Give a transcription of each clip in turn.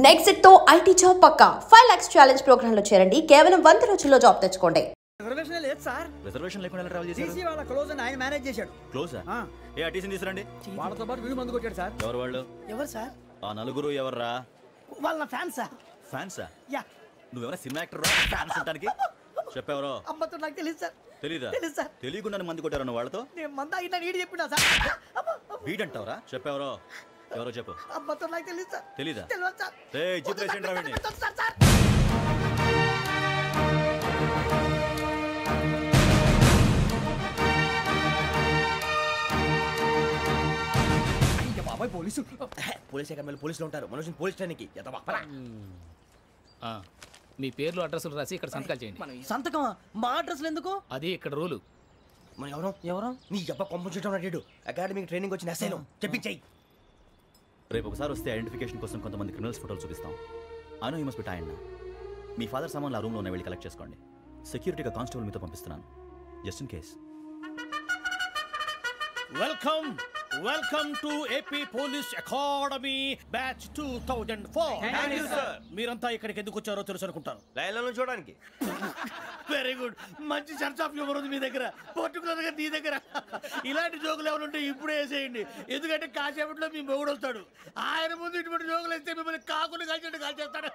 Next తో IT job పక్కా 5 lakhs challenge program లో చేరండి. కేవలం 100 రోజుల్లో జాబ్ తెచ్చుకోండి. రిజర్వేషన్ లేదు సార్. రిజర్వేషన్ లేకుండా ట్రావెల్ చేశారు. టీసీ వాళ్ళ క్లోజ్ అని ఆయన మేనేజ్ చేశాడు. క్లోజా? ఏ టీసీని తీసురండి. వాళ్ళతో పాటు వీడు మందు కొట్టాడు సార్. ఎవరు వాళ్ళు? ఎవరు సార్? ఆ నలుగురు ఎవర్రా? వాళ్ళ ఫ్యాన్స్ సార్. ఫ్యాన్సా? యా. నువ్వెవరా సినిమా యాక్టర్ రా? ఫ్యాన్స్ అంటానికి చెప్పేవరో? అమ్మతో నాకు తెలియదు సార్. తెలీదా? తెలుసు సార్. తెలియకుండా మంది కొట్టారు నువ్వు వాళ్ళతో? నేను మంద అయినా నీడి చెప్పినా సార్. వీడంటావరా? చెప్పేవరో? ఎవరో చెప్పు. అమ్మతో నాకు తెలియదు సార్. తెలీదా? తెలియదు సార్. ఏయ్ జిప్ రేషన్ రావండి. Sir sir. పోలీస్ అకాడమీలో పోలీసులు ఉంటారు. మనుషులు పోలీస్ ట్రైనింగ్కి మీ పేర్లు అడ్రస్లు రాసి ఇక్కడ సంతకాలు చేయండి. సంతకమా? మా అడ్రస్లు ఎందుకు? అది ఇక్కడ రూలు. మన ఎవరు నీ అబ్బా పంపించడం అడిగాడు. అకాడమిక్ ట్రైనింగ్ వచ్చిన అసైలం చెప్పించాయి. రేపు ఒకసారి వస్తే ఐడెంటిఫికేషన్ కోసం కొంతమంది క్రిమినల్స్ ఫోటోలు చూపిస్తాం. అను యూ మస్ట్ బి టైండ్. మీ ఫాదర్ సామాన్లు ఆ రూమ్లో ఉన్న వెళ్ళి కలెక్ట్ చేసుకోండి. సెక్యూరిటీగా కానిస్టేబుల్ మీతో పంపిస్తున్నాను, just in case. Welcome to AP police academy batch 2004. మీరంతా ఇక్కడికి ఎందుకు వచ్చారో తెలుసు అనుకుంటాను. లైన్లను చూడడానికి. Very good. మంచి చర్చ్ ఆఫ్ హ్యూమర్ ఉంది మీ దగ్గర, పర్టికులర్ గా నీ దగ్గర. ఇలాంటి జోకులు ఎవరు ఉంటే ఇప్పుడే వేసేయండి, ఎందుకంటే కాసేపట్లో మీ మొగుడు వస్తాడు. ఆయన ముందు ఇటువంటి జోకులు వేస్తే మిమ్మల్ని కాకులు కాల్చేట్టు కాల్చేస్తాడు.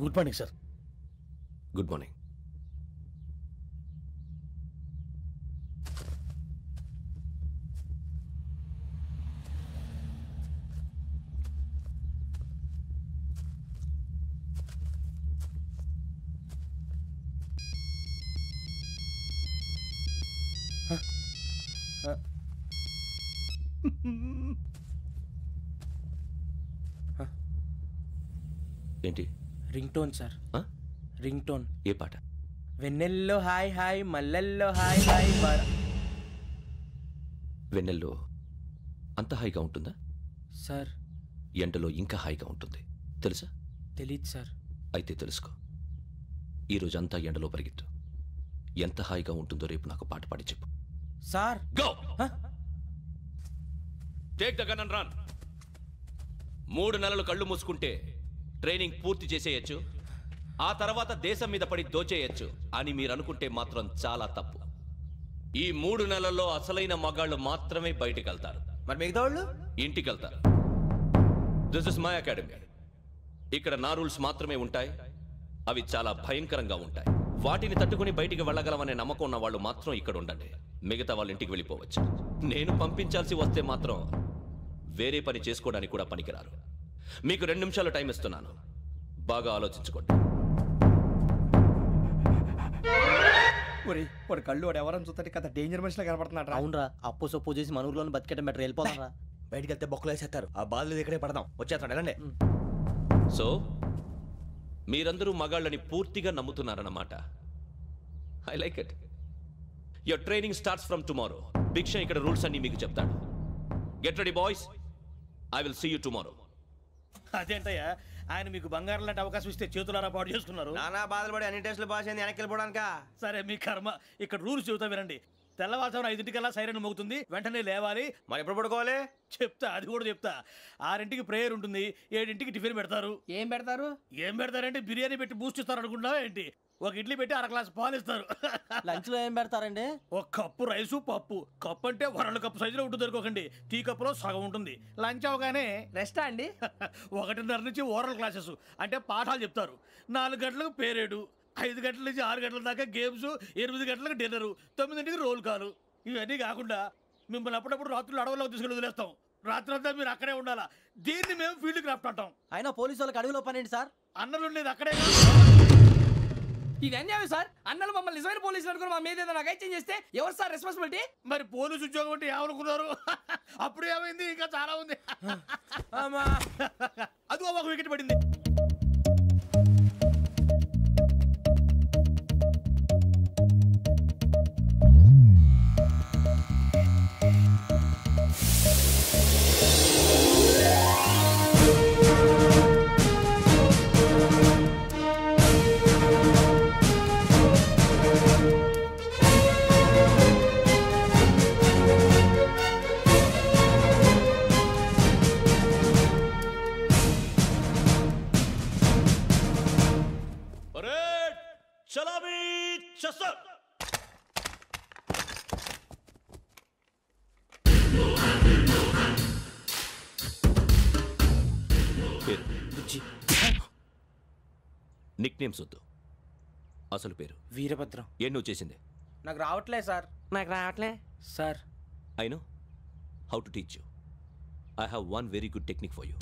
Good morning sir. Good morning. ఏంటి? Ring tone sir. Ring tone. ఏ పాట? వెన్నెల్లో హాయ్ హాయ్ మల్లెల్లో హాయ్ హాయ్. వెన్నెల్లో అంత హాయిగా ఉంటుందా సార్? ఎండలో ఇంకా హాయిగా ఉంటుంది తెలుసా? తెలీదు సార్. అయితే తెలుసుకో. ఈరోజు అంతా ఎండలో పరిగెత్తు. ఎంత హాయిగా ఉంటుందో రేపు నాకు పాట పాడి చెప్పు. Sir go. Take the gun and run. 3 నెలలు కళ్ళు మూసుకుంటే ట్రైనింగ్ పూర్తి చేసేయచ్చు, ఆ తర్వాత దేశం మీద పడి దోచేయచ్చు అని మీరు అనుకుంటే మాత్రం చాలా తప్పు. ఈ 3 నెలల్లో అసలైన మగాళ్ళు మాత్రమే బయటికి వెళ్తారు. మరి మిగతా వాళ్ళు ఇంటికి వెళ్తారు. This is my academy. ఇక్కడ నా రూల్స్ మాత్రమే ఉంటాయి. అవి చాలా భయంకరంగా ఉంటాయి. వాటిని తట్టుకుని బయటికి వెళ్ళగలమనే నమ్మకం ఉన్న వాళ్ళు మాత్రం ఇక్కడ ఉండండి. మిగతా వాళ్ళు ఇంటికి వెళ్ళిపోవచ్చు. నేను పంపించాల్సి వస్తే మాత్రం వేరే పని చేసుకోవడానికి కూడా పనికిరారు. మీకు 2 నిమిషాలు టైం ఇస్తున్నాను, బాగా ఆలోచించుకోండి. వాడు కళ్ళు వాడు ఎవరైనా చూస్తే కదా డేంజర్ మనిషిలో కనపడుతున్నాడు. అవునరా, అప్పు సొప్పు చేసి మన ఊర్లో బతికేయడం బెటర్. వెళ్ళిపోతారా? బయటికి వెళ్తే బొక్కలు వేసేస్తారు. ఆ బాధలు ఇక్కడే పడదాం. వచ్చేస్తాడు వెళ్ళండి. సో మీరందరూ మగాళ్ళని పూర్తిగా నమ్ముతున్నారన్నమాట. I like it. Your training starts from tomorrow. Bhiksha ఇక్కడ రూల్స్ అన్ని మీకు చెప్తాడు. Get ready boys, I will see you tomorrow. అదేంటయ్యా, ఆయన మీకు బంగారం లాంటి అవకాశం ఇస్తే చేతులారా పాటు చేసుకున్నారు. నానా బాధలు పడి అన్ని టెస్టులు పాస్ అయింది, వెనక్కి వెళ్ళిపోవడానికా? సరే మీ కర్మ. ఇక్కడ రూల్స్ చెబుతా వినండి. తెల్లవారుజామున 5 సైరన్ మోగుతుంది, వెంటనే లేవాలి. మరి ఎప్పుడు పడుకోవాలి? చెప్తా, అది కూడా చెప్తా. 6 ప్రేయర్ ఉంటుంది, 7 టిఫిన్ పెడతారు. ఏం పెడతారు? ఏం పెడతారంటే బిర్యానీ పెట్టి బూస్ట్ ఇస్తారు అనుకుంటున్నావా ఏంటి? ఒక ఇడ్లీ పెట్టి 1/2 గ్లాస్ పాలు ఇస్తారు. లంచ్ లో ఏం పెడతారండి? ఒక కప్పు రైసు పప్పు. కప్పు అంటే 1/2 కప్పు సైజులో ఉంటుంది అనుకోకండి. టీ కప్పులో సగం ఉంటుంది. లంచ్ అవగానే రెస్టా అండి? 1:30 నుంచి ఓరల్ క్లాసెస్ అంటే పాఠాలు చెప్తారు. 4 గంటలకు పేరేడు, 5 గంటల నుంచి 6 గంటల దాకా గేమ్స్, 8 గంటలకు డిన్నరు, 9 రోల్ కాలు. ఇవన్నీ కాకుండా మిమ్మల్ని అప్పుడప్పుడు రాత్రులు అడవుల్లో తీసుకుని వదిలేస్తాం. రాత్రంతా మీరు అక్కడే ఉండాలా. దీన్ని మేము ఫీల్డ్ క్రాఫ్ట్ అంటాం. అయినా పోలీసు వాళ్ళకి అడవిలో పని ఏంటి సార్? అన్నలు ఉండేది అక్కడే. ఇది అన్యాయం సార్. అన్నలు మమ్మల్ని నిజమైన పోలీసులు అనుకుని మా మీద ఏదైనా అగైత్యం చేస్తే ఎవరు సార్ రెస్పాన్సిబిలిటీ? మరి పోలీసు ఉద్యోగం అంటే ఏమనుకున్నారు? అప్పుడు ఏమైంది? ఇంకా చాలా ఉంది. అదిగో ఒక వికెట్ పడింది. నిక్ నేమ్స్ వద్దు, అసలు పేరు. వీరభద్రం. ఏం నువ్వు చేసింది? నాకు రావట్లే సార్. నాకు రావట్లే sir. I know how to teach you. I have one very good technique for you.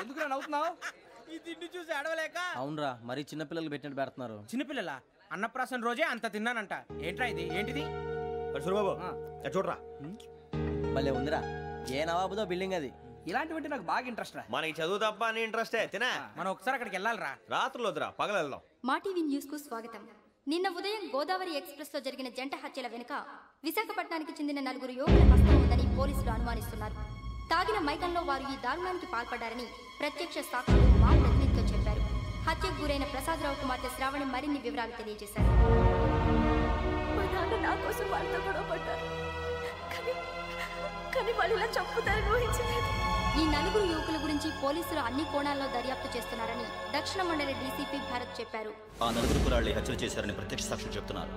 ఎందుకు నవ్వుతున్నావు? ఈ తిండి చూసి అడవలేక. అవునరా, మరి చిన్నపిల్లలు పెట్టినట్టు పెడుతున్నారు. చిన్నపిల్లల అన్నప్రాసన రోజే అంత తిన్నానంట. ఏంట్రా ఇది? ఏంటిది? సూరిబాబు చూడరా. భలే ఉందిరా. ఏ నవాబుదో బిల్డింగ్ అది. ఇలాంటివంటే నాకు బాగా ఇంట్రెస్ట్ రా. మనకి చదువు తప్ప అని ఇంట్రెస్టే. తినా మనం ఒకసారి అక్కడికి వెళ్ళాలిరా. రాత్రులు వద్దురా, పగలు వెళ్దాం. మా టీవీ న్యూస్ కు స్వాగతం. నిన్న ఉదయం గోదావరి ఎక్స్ప్రెస్ లో జరిగిన జంట హత్యల వెనుక విశాఖపట్నానికి చెందిన 4 యువకుల హస్తం ఉందని పోలీసులు అనుమానిస్తున్నారు. తాగిన మైకంలో వారు ఈ దారుణానికి పాల్పడ్డారని ప్రత్యక్ష సాక్షులు మా ప్రతినిధితో చెప్పారు. హత్యకు గురైన ప్రసాదరావు కుమార్తె శ్రావణి మరిన్ని వివరాలు తెలియజేశారు. మా నాన్న నా కోసం వాళ్ళతో గొడవ పడ్డారు, కానీ వాళ్ళు ఇలా చంపుతారని ఊహించలేదు. ఈ 4 యువకుల గురించి పోలీసులు అన్ని కోణాల్లో దర్యాప్తు చేస్తున్నారని దక్షిణ మండలి డీసీపీ భరత్ చెప్పారు. ఆ 4 కుర్రాళ్ళు హత్యలు చేశారని ప్రత్యక్ష సాక్షులు చెప్తున్నారు.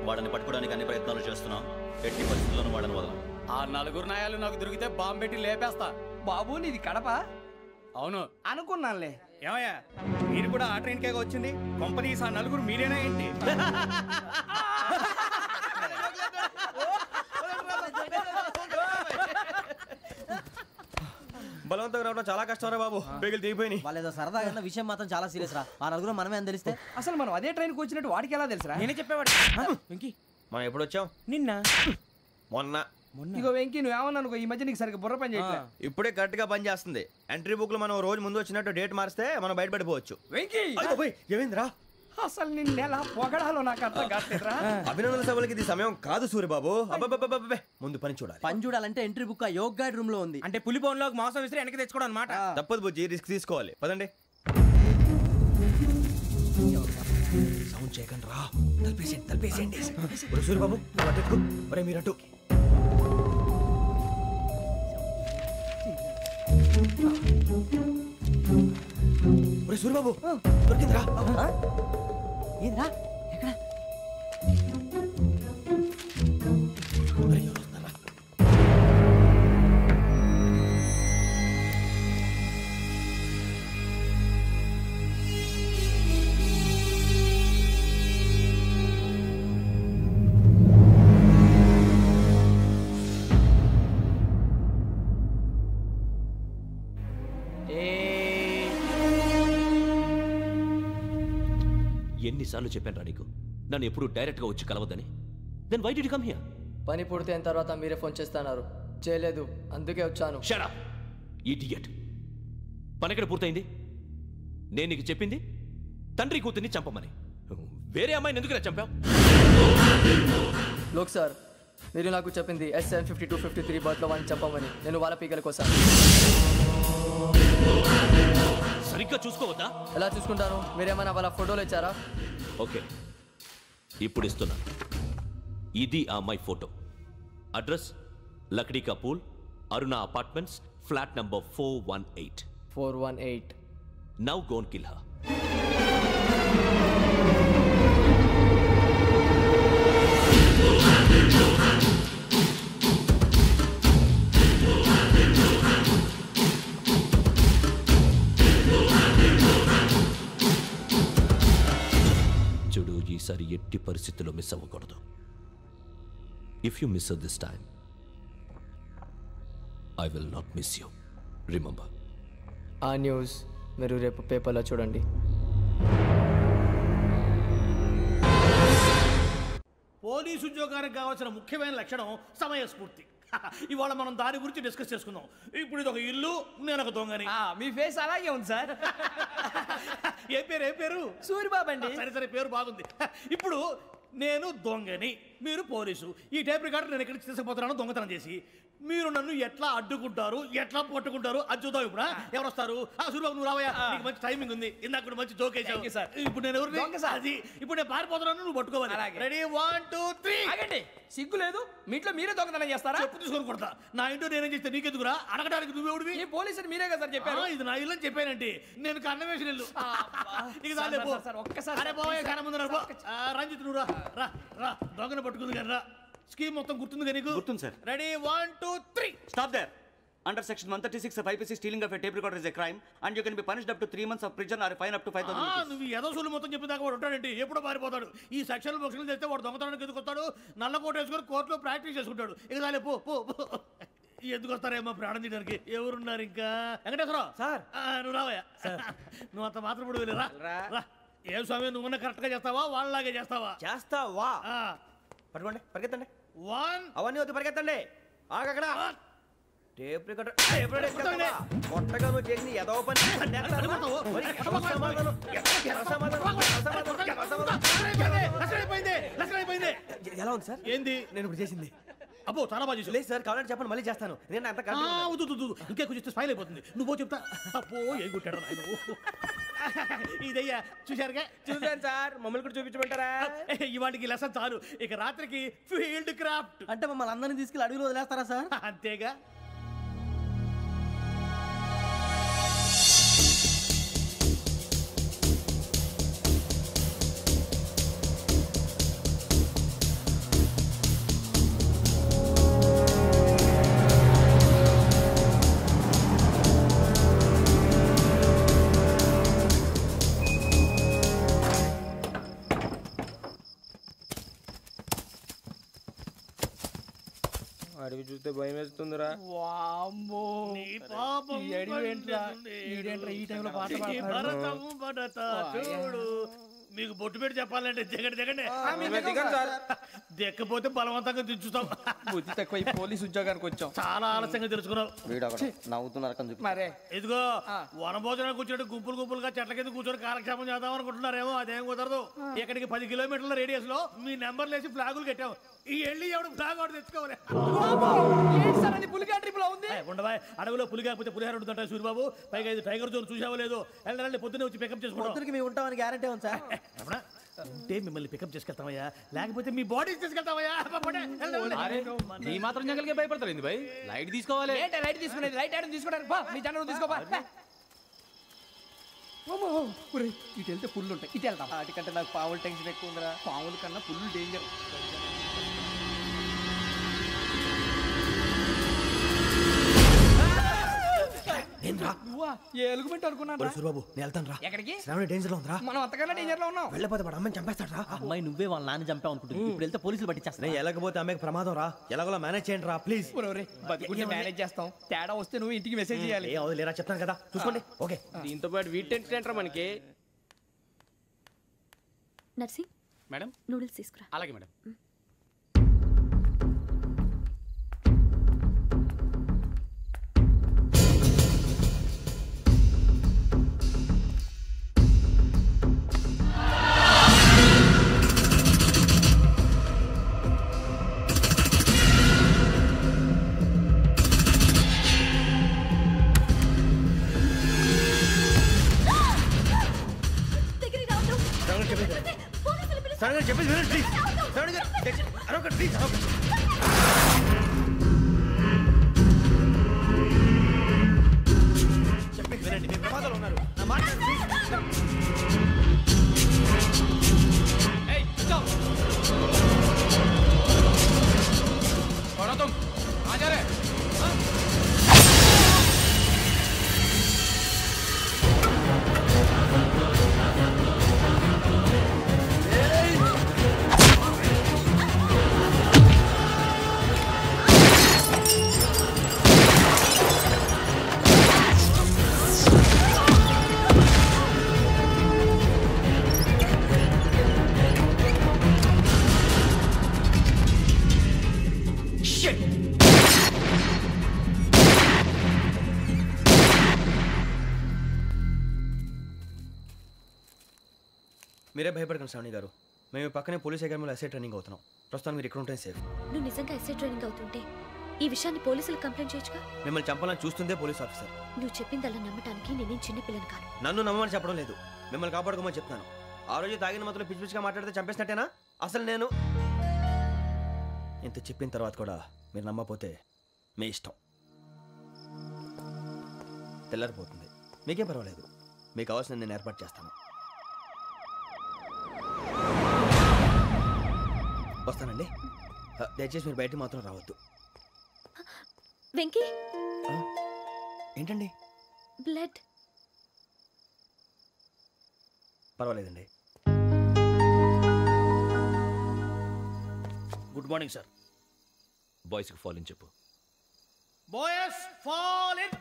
వాళ్ళని పట్టుకోవడానికి అన్ని ప్రయత్నాలు చేస్తున్నాం. ఎట్టి పరిస్థితుల్లోనూ వాళ్ళని వదలం. ఆ 4 నాయాలు నాకు దొరికితే బాంబు పెట్టి లేపేస్తా. బాబు నీది కడప? అవును అనుకున్నానులే. ఏమయ్యా, మీరు కూడా ఆ ట్రైన్ కేగా వచ్చింది? కంపెనీస్ ఆ 4 మీరేనా ఏంటి? బలవంతంగా రావడం చాలా కష్టం రా బాబు. బేగులు దిగిపోయినాయి. వాళ్ళు ఏదో సరదాగా విషయం మాత్రం చాలా సీరియస్ రా. ఆ 4 మనమే అని తెలిస్తే అసలు మనం అదే ట్రైన్కి వచ్చినట్టు వాడికి ఎలా తెలుసురా? నేనే చెప్పేవాడు. వెంకీ, మనం ఎప్పుడు వచ్చాం? నిన్న మొన్న. ఇగో వెంకీ, నువ్వేమన్నా అనుకో, ఈ మధ్య నీకు సరిగ్గా బుర్ర పని చేయట్లేదు. ఇప్పుడే కరెక్ట్ గా పని చేస్తుంది. ఎంట్రీ బుక్ లో మనం రోజు ముందు వచ్చినట్టు డేట్ మారిస్తే మనం బయటపడిపోవచ్చు. వెంకీ, ఏమైందిరా? అసలు నిన్న ఎలా పొగడాలో నాకు అర్థం కావట్లేదురా. అభినందన సభలకి ఇది సమయం కాదు సూరిబాబు. అబ్బబ్బబ్బబ్బబ్బే, ముందు పని చూడాలి. పని చూడాలంటే ఎంట్రీ బుక్ ఆ యోగ్ గైడ్ రూమ్ లో ఉంది. అంటే పులి బోన్లోకి మాంసం విసిరి వెనక్కి తెచ్చుకోవడం అనమాట. తప్పదు బుజ్జి, రిస్క్ తీసుకోవాలి. పదండి. సౌండ్ చేయకండి రా. తలపేసేయండి. సూరిబాబు మీరు అటు. సూరిబాబు దొరికిందిరా. ఏంద్రా ఎక్కడ? ఎన్నిసార్లు చెప్పాను రా నీకు, నన్ను ఎప్పుడు డైరెక్ట్గా వచ్చి కలవద్దని? Then why did you come here? పని పూర్తయిన తర్వాత మీరే ఫోన్ చేస్తున్నారు. చేయలేదు, అందుకే వచ్చాను. Shut up idiot. పని ఎక్కడ పూర్తయింది? నేను నీకు చెప్పింది తండ్రి కూతుర్ని చంపమని. వేరే అమ్మాయిని ఎందుకు చంపావు? లోక్ సార్, మీరు నాకు చెప్పింది SN 5253 బర్త్లో వాళ్ళని చంపమని. నేను వాళ్ళ పీకల కోసం. సరిగ్గా చూసుకోవద్దా? ఎలా చూసుకుంటాను? మీరేమైనా వాళ్ళ ఫోటోలు ఇచ్చారా? ఓకే, ఇప్పుడు ఇస్తున్నా. ఇది ఆ అమ్మాయి ఫోటో. అడ్రస్ లక్డీ కా pool, Aruna apartments, flat number 418. 418. Now go and kill her. చూడు, ఈసారి ఎట్టి పరిస్థితుల్లో మిస్ అవ్వకూడదు. If you miss this time, I will not miss you. Remember. ఆ న్యూస్ మీరు రేపు పేపర్లో చూడండి. పోలీసు ఉద్యోగానికి కావాల్సిన ముఖ్యమైన లక్షణం సమయస్ఫూర్తి. ఇవాళ మనం దాని గురించి డిస్కస్ చేసుకుందాం. ఇప్పుడు ఇది ఒక ఇల్లు, నేను ఒక దొంగని. మీ ఫేస్ అలాగే ఉంది సార్. ఏ పేరు? సూరిబాబు అండి. సరే పేరు బాగుంది. ఇప్పుడు నేను దొంగని, మీరు పోలీసు. ఈ టైప్ రికార్డు నేను ఎక్కడికి తీసుకుపోతున్నాను దొంగతనం చేసి. మీరు నన్ను ఎట్లా అడ్డుకుంటారు, ఎట్లా పట్టుకుంటారు అది చూద్దాం. ఇప్పుడు ఎవరు వస్తారు? సూర్యబాబు నువ్వు రావయ్యా, నీకు మంచి టైమింగ్ ఉంది. ఇందాక కూడా మంచి జోక్ వేసావు. ఇప్పుడు నేను ఎవరు? అది ఇప్పుడు నేను పారిపోతున్నాను, నువ్వు పట్టుకోవాలి. రెడీ 1 2 3. ఆగండి, సిగ్గు లేదు? మీ ఇంట్లో మీరే దొంగతనం చేస్తారా? చెప్పు తీసుకొని కొడతా. నా ఇంట్లో నేనేం చేస్తే నీకెందుకురా? అడగడానికి నువ్వెవడివి? ఈ పోలీసులు మీరే కదా సార్ చెప్పారు. ఇది నా ఇల్లు అని చెప్పానంటే నేను కన్న వేసిన ఇల్లు. ఒక్కసారి అరే బాబు కన్న ముందు రంజిత్ నువ్వు రా రా దొంగను పట్టుకుంది కానీ రా. స్కీమ్ మొత్తం గుర్తుంది కదా నీకు? గుర్తుంది sir. Ready 1 2 3. Stop there. Under section 136 of IPC, stealing of a tape recorder is a crime and you can be punished up to 3 months of prison or a fine up to 5,000 rupees. నువ్వు ఏదో సొల్లు మొత్తం చెప్పిన దాకా వాడు ఉంటాడండి. ఎప్పుడో పారిపోతాడు. ఈ సెక్షన్ బొక్షన్లు చేస్తే వాడు దొంగతనానికి ఎందుకు వస్తాడు? నల్ల కోట వేసుకొని కోర్టులో ప్రాక్టీస్ చేసుకుంటాడు. ఇక చాలే పో పో. ఎందుకు వస్తారేమో ప్రాణం తీయడానికి? ఎవరున్నారు ఇంకా? వెంకటేశ్వరరావు సార్, నువ్వు రావయ్యా. నువ్వు అంత మాత్రం ఇప్పుడు వెళ్ళి రా. ఏం స్వామి, నువ్వు కరెక్ట్ గా చేస్తావా వాళ్ళలాగే చేస్తావా? చేస్తావా? పట్టుకోండి, పరిగెత్తండి. 1 అవన్నీ వద్దు, పరిగెత్తండి. ఆగక్కడ టేప్ రికార్డర్ కొత్తగా నువ్వు చేసింది ఏదో పని. ఎలా ఉంది సార్? ఏంది నేను ఇప్పుడు చేసింది? అబ్బో చాలా బాగా చేసి. లేదు సార్, కావాలంటే చెప్పండి, మళ్ళీ చేస్తాను. నేను అంత ఇంకే కొంచెం స్మైల్ అయిపోతుంది. నువ్వు చెప్తా. అబ్బో ఏ కొట్టాడు ఇదయ్యా. చూశారుగా? చూసాను సార్. మమ్మల్ని కూడా చూపించమంటారా? ఇవాటికి లెసన్ చాలు. ఇక రాత్రికి ఫీల్డ్ క్రాఫ్ట్. అంటే మమ్మల్ని అందరినీ తీసుకెళ్ళి అడుగులు వదిలేస్తారా సార్? అంతేగా. అడిగి చూస్తే భయం వేస్తుందిరా. మీకు బొట్టు పెట్టి చెప్పాలంటే దిగండి. దిక్కపోతే బలవంతంగా దించుతాం. బుద్ధి తక్కువ, ఈ పోలీస్ ఉద్యోగానికి వచ్చాం. చాలా ఆలస్యంగా తెలుసుకున్నావు. నవ్వుతున్నారు. మరే ఇదిగో వనభోజనానికి కూర్చోండి. గుంపులుగా చెట్ల కింద కూర్చొని కాలక్షేపం చేద్దాం అనుకుంటున్నారేమో. అదేం కుదరదు. ఇక్కడికి 10 కిలోమీటర్ల రేడియస్ లో మీ నెంబర్లు వేసి ఫ్లాగులు కట్టాము. ఈ వెళ్ళి ఎవడు ఫ్లాగ్ ఒకటి తెచ్చుకోవాలి. ఉండవా? అడవిలో పులి కాకపోతే పులిహార ఉంటుంటాయి సూర్యబాబు. పైగా ఇది టైగర్ జోన్ చూసావో లేదో. వెళ్ళండి, పొద్దున్నే వచ్చి పికప్ చేసుకుంటాం. మేము ఉంటామని గ్యారంటీ ఉంది సార్. అంటే మిమ్మల్ని పికప్ చేసుకెళ్తామయ్యా, లేకపోతే మీ బాడీ తీసుకెళ్తామయ్యా. ఈ మాత్రం జంగల్కే భయపడతారు భయ్. లైట్ తీసుకోవాలి. లైట్ తీసుకునేది లైట్ ఐటమ్ తీసుకుంటారు. మీ జనం తీసుకోపా. ఇటు వెళ్తే పుల్లు ఉంటాయి, ఇటు వెళ్తాం. వాటికంటే నాకు పావులు టెన్షన్ ఎక్కువ ఉందిరా. పాముల కన్నా పుల్లు డేంజర్. ఎలుగుబెట్టి అనుకున్నాను. సూర్యబాబు నేను వెళ్తాను రా. ఎక్కడికి? శ్రావణి డేంజర్ లో ఉందిరా. మనం అంతకన్నా డేంజర్ లో ఉన్నాం. వెళ్ళపోతే వాడు అమ్మాయిని చంపేస్తాడు రా. అమ్మాయి నువ్వే వాళ్ళ నాన్న చంపావు అనుకుంటుంది. ఇప్పుడు వెళ్తే పోలీసులు పట్టించేస్తా. వెళ్ళకపోతే అమ్మాయికి ప్రమాదం రా. ఎలాగోలా మేనేజ్ చేయండి రా ప్లీజ్. బతికుంటే మేనేజ్ చేస్తాం. తేడా వస్తే నువ్వు ఇంటికి మెసేజ్ చేయాలి. ఏ అవును లేరా, చెప్తాను కదా, చూసుకోండి. ఓకే. దీంతో పాటు వీటి టెన్షన్ ఏంట్రా మనకి. నర్సింగ్ మేడం నూడిల్స్ తీసుకురా. అలాగే మేడం. చెప్పేసి వినండి ప్లీజ్. శ్రావణి గారు అరొకటి ప్లీజ్. చెప్పేసి వినండి, మీ ప్రమాదాలు ఉన్నారు. నా మాట మీరే భయపడకండి శ్రావణి గారు. మేము పక్కనే పోలీస్ అకాడమీలో ఎస్ఐ ట్రైనింగ్ అవుతున్నాం. ప్రస్తుతం మీరు ఇక్కడ ఉంటే సేఫ్. నువ్వు నిజంగా ఎస్ఐ ట్రైనింగ్ అవుతుంటే ఈ విషయాన్ని పోలీసులకు కంప్లైంట్ చేయొచ్చుగా. మిమ్మల్ని చంపాలని చూస్తుందే పోలీస్ ఆఫీసర్. నువ్వు చెప్పిందల్లా నమ్మటానికి నేనేం చిన్నపిల్లని కాను. నన్ను నమ్మమని చెప్పడం లేదు, మిమ్మల్ని కాపాడుకోమని చెప్తాను. ఆ రోజు తాగిన మాత్రం పిచ్చి పిచ్చిగా మాట్లాడితే చంపేసినట్టేనా? అసలు నేను ఇంత చెప్పిన తర్వాత కూడా మీరు నమ్మకపోతే మీ ఇష్టం. తెల్లారిపోతుంది, మీకేం పర్వాలేదు. మీకు కావాల్సిన నేను ఏర్పాటు చేస్తాను. వస్తానండి. దయచేసి మీరు బయటికి మాత్రం రావద్దు. వెంకీ, ఏంటండి? బ్లడ్. పర్వాలేదండి. Good morning sir. బాయ్స్కి ఫాల్ ఇన్ చెప్పు. Boys fall in.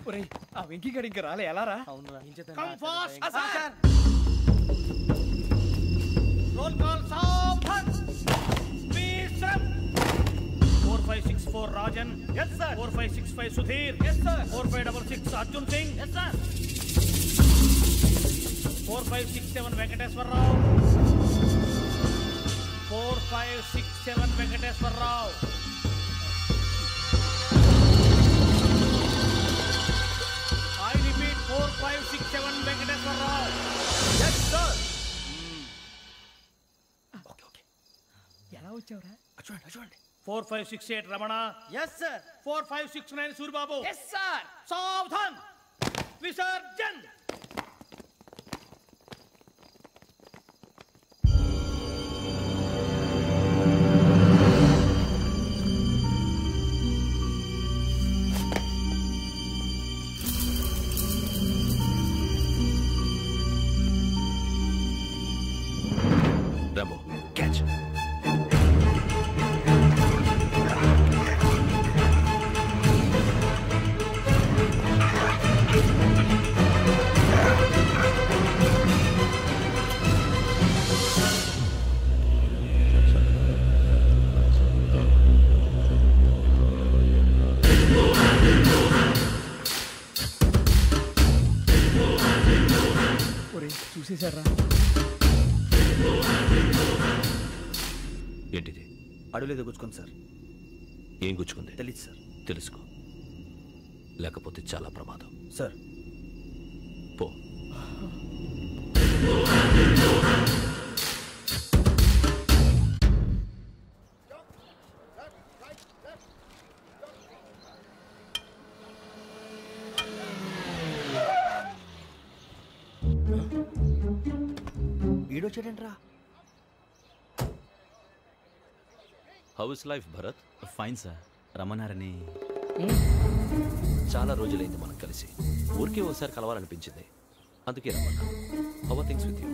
ఒరేయ్, ఆ వెంకీ గడి ఇంకా రాలే, ఎలా రా? Come fast sir. Roll call సావధాన్. Please sir. 4564 Rajan. yes sir. 4565 Sudheer. yes sir. 4566 Arjun Singh. yes sir. 4567 Venkateswara Rao. 4567 Venkateswara Rao. I repeat 4567 Venkateswara Rao. yes sir. Okay. ఎలా వచ్చావురా? చూడండి. 4568 Ramana. yes sir. 4569 Suribabu. yes sir. సావధాన్. విసర్జన్. Rambo, catch. చూసేశారా? ఏంటిది? అడుగులేదు గుచ్చుకుంది సార్. ఏం గుచ్చుకుంది? తెలీదు సార్. తెలుసుకో, లేకపోతే చాలా ప్రమాదం. సార్ పో. ఈడొచ్చాడంట్రా. How is life Bharat? Fine sir. రమ్మన్నారని. చాలా రోజులైంది మనం కలిసి. ఊరికే ఒకసారి కలవాలనిపించింది, అందుకే రమ్మన్నా. How are things with you?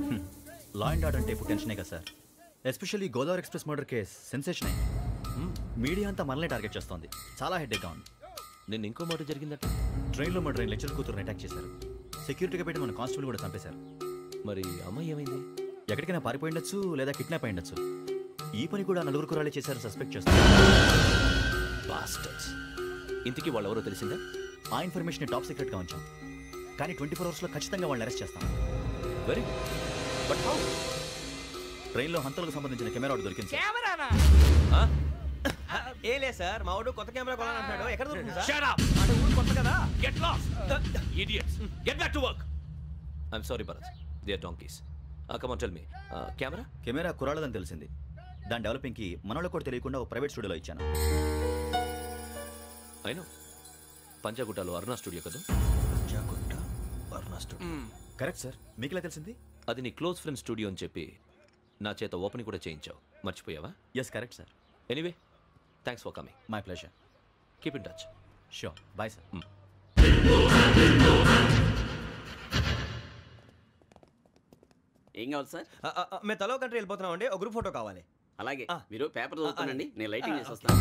Law and order అంటే ఇప్పుడు టెన్షనే కదా sir. Especially Godavari express murder case sensation అయింది. మీడియా అంతా మనల్ని టార్గెట్ చేస్తోంది. చాలా హెడ్ఏక్గా ఉంది. నిన్న ఇంకో మాట జరిగిందట. ట్రైన్లో మా ట్రైన్ లెక్చర్ కూతురుని అటాక్ చేశారు. సెక్యూరిటీగా పెట్టి మన కానిస్టేబుల్ కూడా చంపేశారు. మరి అమ్మాయి ఏమైంది? ఎక్కడికైనా పారిపోయిండొచ్చు, లేదా కిడ్నాప్ అయ్యిండొచ్చు. ఈ పని కూడా నలుగురు కురాలే చేశారు సస్పెక్ట్ చేస్తారు. బాస్టర్స్. ఇంతకీ వాళ్ళు ఎవరో తెలిసిందా? ఆ ఇన్ఫర్మేషన్ టాప్ సీక్రెట్గా ఉంచాం, కానీ 24 అవర్స్లో ఖచ్చితంగా వాళ్ళని అరెస్ట్ చేస్తాం. Very but how? ట్రైన్లో హంతలకు సంబంధించిన కెమెరా ఒకటి దొరికింది. కెమెరానా? ఏ లే సార్, మా వాడు కొత్త కెమెరా కొనాలంటున్నాడు. ఎక్కడ దొరుకుతుంది సార్? Shut up! అంటే ఊరు కొత్త కదా. Get lost! Idiots! Get back to work! I'm sorry, Bharat. They are donkeys. Come on, tell me. Camera? Camera కురాలదని తెలిసింది. దాని డెవలపింగ్కి మనోళ్ళకు కూడా తెలియకుండా ఒక ప్రైవేట్ స్టూడియోలో ఇచ్చాను. I know. పంజాగుట్టలో అరుణ స్టూడియో కదా? పంజాగుట్ట అరుణ స్టూడియో. Correct sir. మీకు ఎలా తెలిసింది? అది నీ క్లోజ్ ఫ్రెండ్ స్టూడియో అని చెప్పి నా చేత ఓపెన్ కూడా చేయించావు. మర్చిపోయావా? Yes correct sir. Anyway, thanks for coming. My pleasure. Keep in touch. Sure. Bye sir. ఏం కావాలి సార్? మేము తలో కంట్రీ వెళ్ళిపోతున్నాం అండి. ఒక గ్రూప్ ఫోటో కావాలి. అలాగే, మీరు పేపర్ చదువుతానండి, నేను లైటింగ్ చేసి వస్తాను.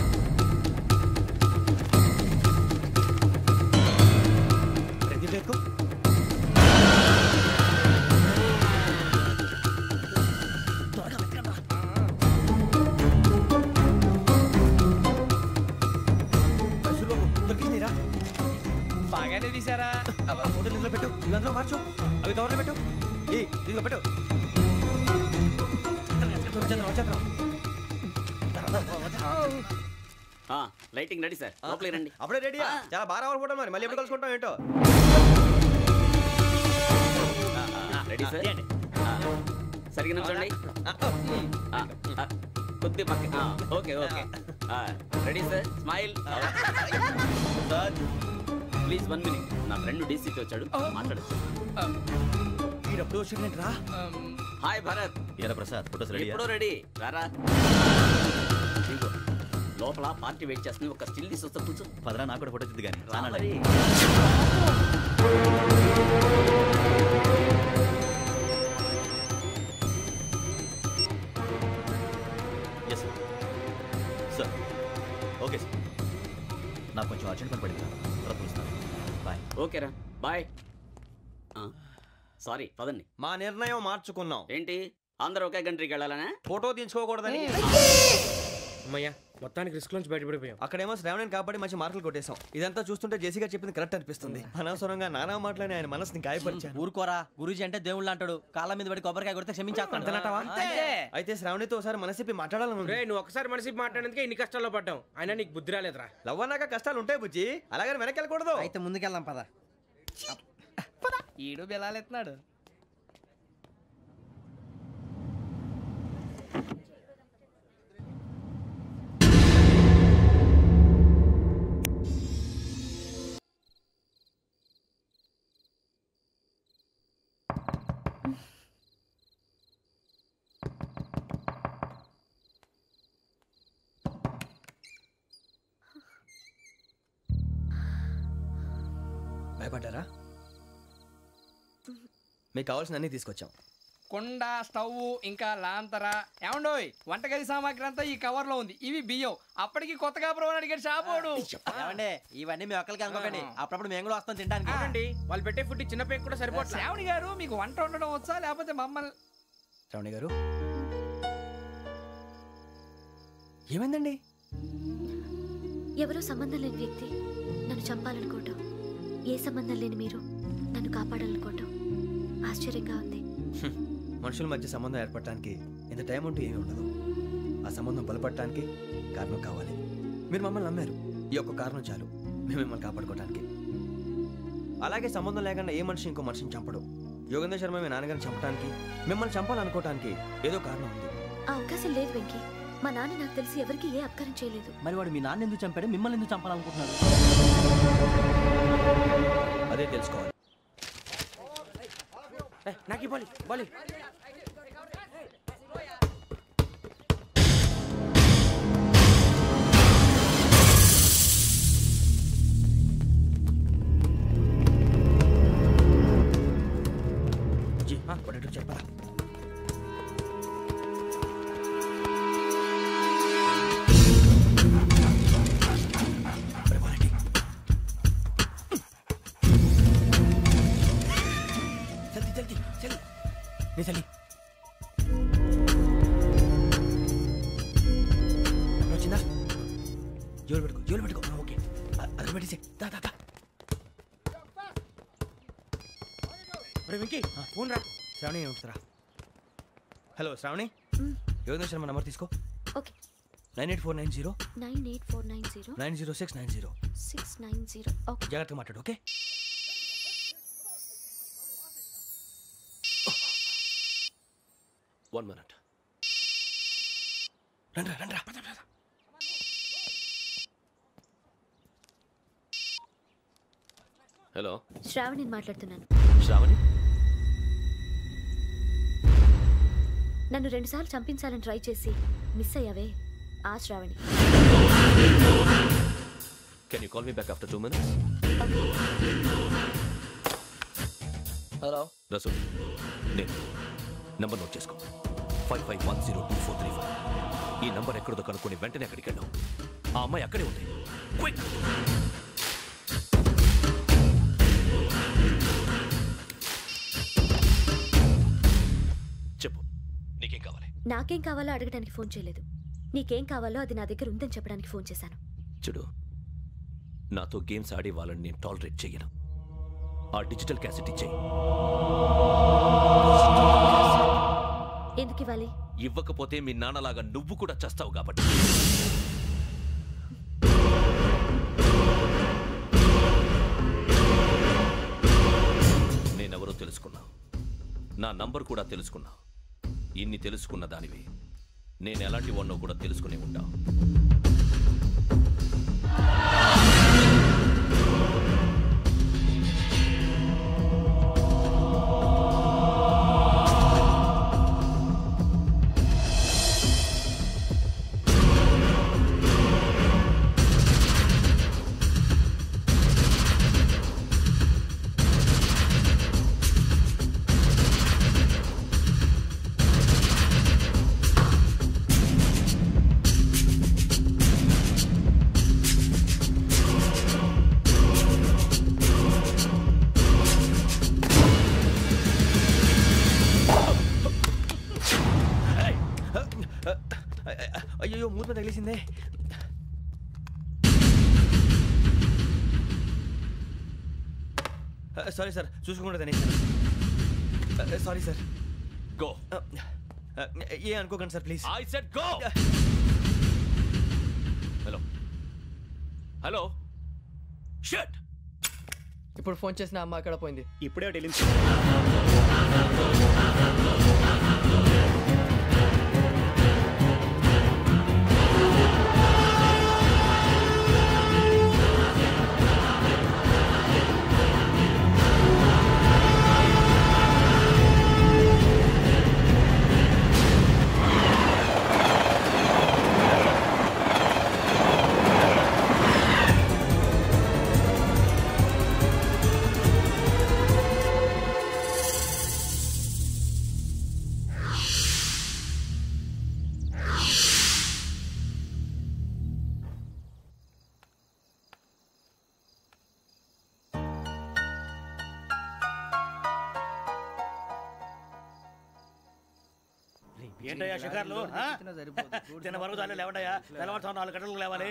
బాగానే తీసారా? ఫోటో ఇందులో పెట్టు, ఇవి అందులో మార్చు, అవి కవర్లో పెట్టు, ఇదిగో పెట్టు. లైటింగ్ రెడీ సార్, లోపలికి రండి. అప్పుడే రెడీయా? చాలా బాగా రావాలి ఫోటో, మరి మళ్ళీ ఎప్పుడు కలుసుకుంటాం ఏంటో. రెడీ సార్, సరిగ్గా నుంచోండి. కొద్ది పక్క. Okay okay, ready sir, smile. Please 1 minute, నా ఫ్రెండ్ డీసీకి వచ్చాడు, మాట్లాడచ్చు. హాయ్ భరత్. ఏరా ప్రసాద్, ఫోటోస్ రెడీ? ఎప్పుడో రెడీ, రారా. లోపల పార్టీ వెయిట్ చేస్తుంది, ఒక స్టిల్ తీసి వస్తా, కూర్చో. పదరా, నాకు కూడా ఫోటో చూద్ది కానీ. Yes sir. ఓకే సార్, నాకు కొంచెం అర్జెంట్ పని పడింది, తర్వాత పిలుస్తాను. బాయ్. ఓకేరా, బాయ్. సారీ, పదండి. మా నిర్ణయం మార్చుకున్నాం. ఏంటి, అందరూ ఒకే కంట్రీకి వెళ్ళాలనే? ఫోటో తీసుకోకూడదని. అమ్మయ్యా, మొత్తానికి రిస్క్ నుంచి బయటపడిపోయాం. అక్కడేమో శ్రావణిని కాబట్టి మంచి మార్కులు కొట్టేశాం. ఇదంతా చూస్తుంటే జేసీగా చెప్పింది కరెక్ట్ అనిపిస్తుంది. అనవసరంగా నానా మాటలని ఆయన మనసుని గాయపరిచాను. ఊరుకోరా, గురూజీ అంటే దేవుళ్ళు అంటాడు. కాళ్ళ మీద పడి కొబ్బరికాయ కొడితే క్షమించేస్తాను. అయితే శ్రావణితో ఒకసారి మనసిప్పి మాట్లాడాలను. నువ్వు ఒకసారి మనసిప్పి మాట్లాడేందుకే ఇన్ని కష్టాల్లో పడ్డాం. అయినా నీకు బుద్ధి రాలేదురా. లవ్ అన్నాక కష్టాలు ఉంటాయి బుజ్జి, అలాగని వెనక్కి వెళ్ళకూడదు. అయితే ముందుకెళ్దాం పద. ఈడు బెలాలెత్తున్నాడు. భయపడ్డారా? మీకు కావాల్సిన అన్ని తీసుకొచ్చాం. కుండ, స్టవ్, ఇంకా లాంతర. ఏమండోయ్, వంటగది సామాగ్రి అంతా ఈ కవర్ లో ఉంది. ఇవి బియ్యం. అప్పటికి కొత్తగా బ్రో అడిగాడు షాపోడు. ఇవన్నీ మీ ఒక్కరికి అనుకోకండి, అప్పుడప్పుడు మేము కూడా వస్తాం తినడానికి. వాళ్ళు పెట్టే ఫుడ్ చిన్న పేరు కూడా సరిపోతుంది. శ్రావణి గారు, మీకు వంట వండడం వచ్చా, లేకపోతే మమ్మల్ని? శ్రావణి గారు, ఏమైందండి? ఎవరో సంబంధం లేని వ్యక్తి నన్ను చంపాలనుకోవటం, ఏ సంబంధం లేని మీరు నన్ను కాపాడాలనుకోవటం ఆశ్చర్యంగా ఉంది. మనుషుల మధ్య సంబంధం ఏర్పడటానికి ఇంత టైం ఉంటూ ఏమీ ఉండదు. ఆ సంబంధం బలపడటానికి కారణం కావాలి. మీరు మమ్మల్ని నమ్మారు, ఈ ఒక్క కారణం చాలు మేము మిమ్మల్ని కాపాడుకోవటానికి. అలాగే సంబంధం లేకుండా ఏ మనిషి ఇంకో మనిషిని చంపడు. యోగేంద్ర శర్మ మీ నాన్నగారిని చంపడానికి, మిమ్మల్ని చంపాలనుకోవటానికి ఏదో కారణం ఉంది. ఆ అవకాశం లేదు వెంకీ. మా నాన్న నాకు తెలిసి ఎవరికి ఏ అపకారం చేయలేదు. మరి వాడు మీ నాన్న ఎందుకు చంపాడు, మిమ్మల్ని ఎందుకు చంపాలనుకుంటున్నాడు? అదే తెలుసుకోవాలి. నాకు బాలి బాలి. చెప్పరా? చలి వచ్చిందా? జోలు పెట్టుకో. ఓకే, అది పెట్టేసి వెంకీ ఫోన్ రా. శ్రావణి ఏముంటుందిరా? హలో శ్రావణి, యోగేంద్ర శర్మ నంబర్ తీసుకో. ఓకే. 98490 98490 90690 690. ఓకే, జాగ్రత్తగా మాట్లాడు. Okay, one minute. రండ్రా. హలో, శ్రావణి మాట్లాడుతున్నాను. శ్రావణి, నన్ను 2 సార్లు చంపించాలని ట్రై చేసి మిస్ అయ్యావే, ఆ Shravani. Can you call me back after 2 minutes? Hello Rasool, నేను నంబర్ నోట్ చేసుకో. 55102435. ఈ నంబర్ ఎక్కడదో కనుక్కొని వెంటనే అక్కడికి వెళ్ళాం. ఆ అమ్మాయి అక్కడే ఉంది. క్విక్! చెప్పు, నీకేం కావాలి? నాకేం కావాలో అడగడానికి ఫోన్ చేయలేదు. నీకేం కావాలో అది నా దగ్గర ఉందని చెప్పడానికి ఫోన్ చేశాను. చూడు, నాతో గేమ్స్ ఆడే వాళ్ళని నేను టాలరేట్ చెయ్యను. ఆ డిజిటల్ క్యాసెట్ ఇచ్చేయి. ఎందుకు ఇవ్వాలి? ఇవ్వకపోతే మీ నాన్నలాగా నువ్వు కూడా చేస్తావు కాబట్టి. నేనెవరో తెలుసుకున్నా, నా నంబర్ కూడా తెలుసుకున్నా. ఇన్ని తెలుసుకున్న దానివి నేను ఎలాంటి వాడినో కూడా తెలుసుకునే ఉంటా. అయ్యో మూత తగిలిసిందే. సారీ సార్, చూసుకోకుండా తినేసాను. Sorry sir. గో. ఏ అనుకోకండి sir please. I said go. Hello hello shut. ఇప్పుడు ఫోన్ చేసిన అమ్మ అక్కడ పోయింది. ఇప్పుడే వెళ్ళింది. ఏంటయ్యా షికార్లు? తిన్న వరకు చాలు లేవండయ్యా. తెల్లవారుతో 4 గంటలకు లేవాలి.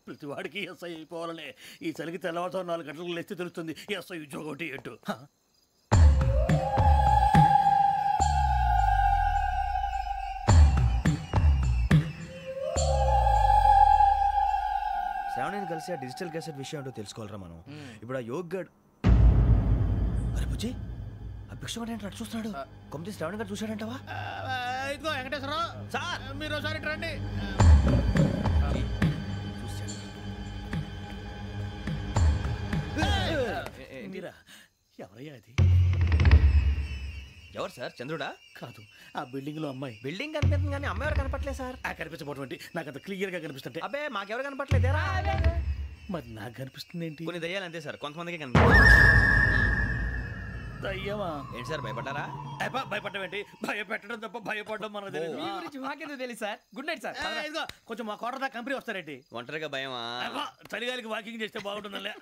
ప్రతి వాడికి ఎస్ఐ అయిపోవాలనే ఈ చలికి తెల్లవారుతో 4 గంటలకు లేస్తే తెలుస్తుంది ఎస్ఐ ఉద్యోగం ఒకటి ఏంటో. శ్రావణిని కలిసి ఆ డిజిటల్ క్యాసెట్ విషయం ఏంటో తెలుసుకోవాలరా మనం. ఇప్పుడు ఆ యోగ్ గడ్. అరే బుజ్జి, ఆ భిక్షం ఏంటో అటు చూస్తున్నాడు. కొమ్మతి శ్రావణి గారు చూశాడంటావా? ఇదిగో వెంకటేశ్వరరావు సార్, మీరు ఒకసారి రండి. మీరా? ఎవరయ్యా అది? ఎవరు సార్? చంద్రుడా? కాదు, ఆ బిల్డింగ్ లో అమ్మాయి. బిల్డింగ్ కనిపిస్తుంది కానీ అమ్మాయి ఎవరు కనపట్లేదు సార్. కనిపించబోటువంటి నాకు అంత క్లియర్ గా కనిపిస్తుంటే. అబ్బే మాకెవరు కనపట్లేదేరా? మరి నాకు కనిపిస్తుంది ఏంటి? కొన్ని దయ్యాలు అంతే సార్, కొంతమందికి కనిపిస్తుంది. దయ్యమా? ఏంటి సార్ భయపడ్డారా? భయపడడం ఏంటి? భయపెట్టడం తప్ప భయపడడం మనకు తెలియదు. మీ గురించి మాకెందుకు తెలుసు సార్? Good night sir. ఇదిగో కొంచెం మా కోట దాకా కంపెనీ వస్తారేంటి? ఒంటరిగా భయమా? చలిగాలికి వాకింగ్ చేస్తే బాగుంటుందిలే.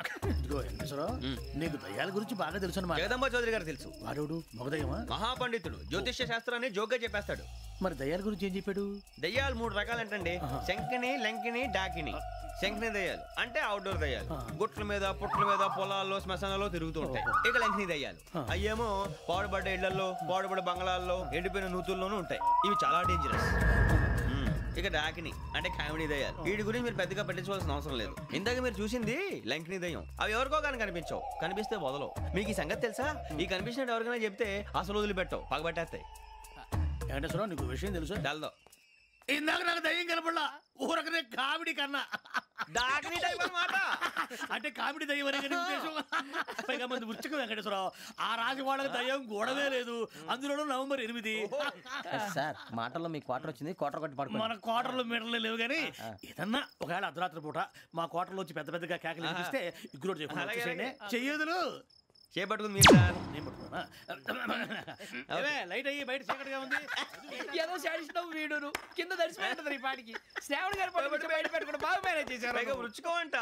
ఇదిగో వెంకటేశ్వరరావు, నీకు దయ్యాల గురించి బాగా తెలుసు అన్నమాట. జగదంబ చౌదరి గారు తెలుసు. వాడు మగదయ్యమా? మహాపండితుడు, జ్యోతిష్య శాస్త్రాన్ని జోగ్గా చెప్పేస్తాడు. మరి దయ్యాల గురించి ఏం చెప్పాడు? దయ్యాలు 3 రకాలంటండి. శంకిని, లంకిని, డాకిని. శంకిని దయ్యాలు అంటే అవుట్డోర్ దయ్యాలు, గుట్ల మీద పుట్ల మీద పొలాల్లో శ్మశానాల్లో తిరుగుతూ ఉంటాయి. ఇక లంకిని దయ్యాలు అయ్యేమో పాడుబడ్డ ఇళ్లలో, పాడుబడ్డ బంగ్లాల్లో, ఎండిపోయిన నూతుల్లోనూ ఉంటాయి. ఇవి చాలా డేంజరస్. ఇక డాకిని అంటే కామెడీ దయ్యాలు. వీటి గురించి మీరు పెద్దగా పట్టించుకోవాల్సిన అవసరం లేదు. ఇందాక మీరు చూసింది లంకిని దయ్యం. అవి ఎవరికో కానీ కనిపించవు, కనిపిస్తే వదలవు. మీకు ఈ సంగతి తెలుసా? ఈ కనిపించినట్టు ఎవరికైనా చెప్తే అసలు వదిలిపెట్టవు, పగబట్టేస్తాయి. వెంకటేశ్వరరావు, నీకు విషయం తెలుసు? తెలదో. ఇందాక నాకు దయ్యం కనపడలా, ఊరకనే కామెడీ కన్నా. డాకిని టైప్ అన్నమాట. అంటే కామెడీ దయ్యం అనే ఉద్దేశం. పైగా మంది ఉచ్చకం వెంకటేశ్వరరావు. ఆ రాజు వాళ్ళకి దయ్యం గోడవే లేదు, అందులోనూ November 8. సార్ మాటల్లో మీ క్వార్టర్ వచ్చింది, క్వార్టర్ కొట్టి పడుకో. మన క్వార్టర్లో మీటర్లు లేవు కానీ ఏదన్నా ఒకవేళ అర్ధరాత్రి పూట మా క్వార్టర్లో వచ్చి పెద్ద పెద్దగా కేకలు వినిపిస్తే ఇగ్గురు చెయ్యదులు చేపట్టుకుంది మీరు సార్. నేను పట్టుకున్నా. లైట్ అయ్యి బయట చీకటిగా ఉంది. ఏదో శాడిస్తావు వీడును కింద దర్శనం ఈ పాటికి. శ్రావణ్ గారు పట్టుకుంటే బయట పెట్టుకుంటే బాగా మేనేజ్ చేశారు. రుచుకోమంట.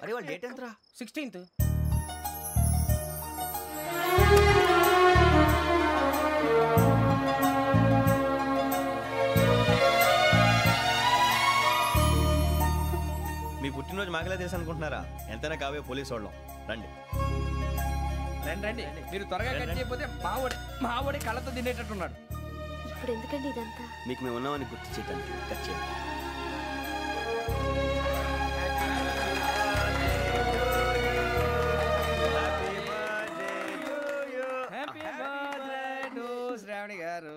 అరే వాళ్ళ డేట్ ఎంతరా? 16th. మీ పుట్టినరోజు మాకలే తెలుసు అనుకుంటున్నారా? ఎంతైనా కావే పోలీసు వాళ్ళం. రండి రండి రండి, మీరు త్వరగా కట్ చేయకపోతే మావడి కళ్ళతో తినేటట్టున్నాడు. ఇప్పుడు ఎందుకండి ఇదంతా? మీకు మేము ఉన్నామని గుర్తు చేయడానికి కట్ చేయండి. శ్రావణి గారు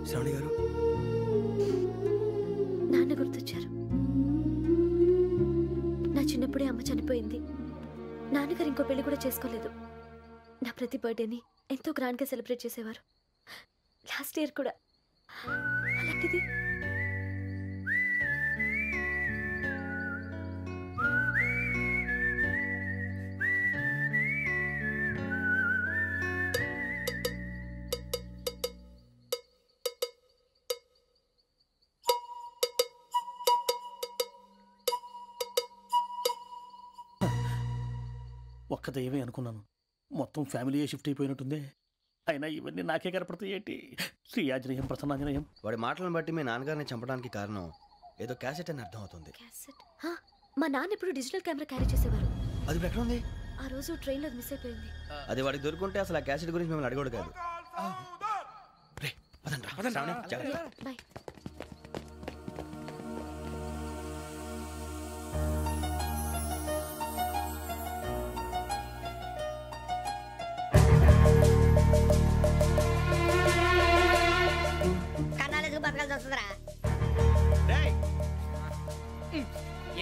శ్రావణి గారు నాన్న గుర్తొచ్చారు. నా చిన్నప్పుడే అమ్మ చనిపోయింది. నాన్నగారు ఇంకో పెళ్లి కూడా చేసుకోలేదు. నా ప్రతి బర్త్డేని ఎంతో గ్రాండ్గా సెలబ్రేట్ చేసేవారు. లాస్ట్ ఇయర్ కూడా. అలాంటిది ఒక్క దయ్యమే అనుకున్నాను. మొత్తం ఫ్యామిలీయే షిఫ్ట్ అయిపోయినట్టుందే. అయినా ఇవన్నీ నాకే కనపడతాయి ఏంటి? శ్రీ ఆంజనేయం ప్రసన్నాంజనేయం. వాడి మాటలను బట్టి మీ నాన్నగారిని చంపడానికి కారణం ఏదో క్యాసెట్ అని అర్థం అవుతుంది. క్యాసెట్? మా నాన్న ఎప్పుడు డిజిటల్ కెమెరా క్యారీ చేసేవారు. అది ఇప్పుడు ఎక్కడ ఉంది? ఆ రోజు ట్రైన్లో మిస్ అయిపోయింది. అది వాడికి దొరుకుంటే అసలు ఆ క్యాసెట్ గురించి మిమ్మల్ని అడగడు కాదు. బాయ్.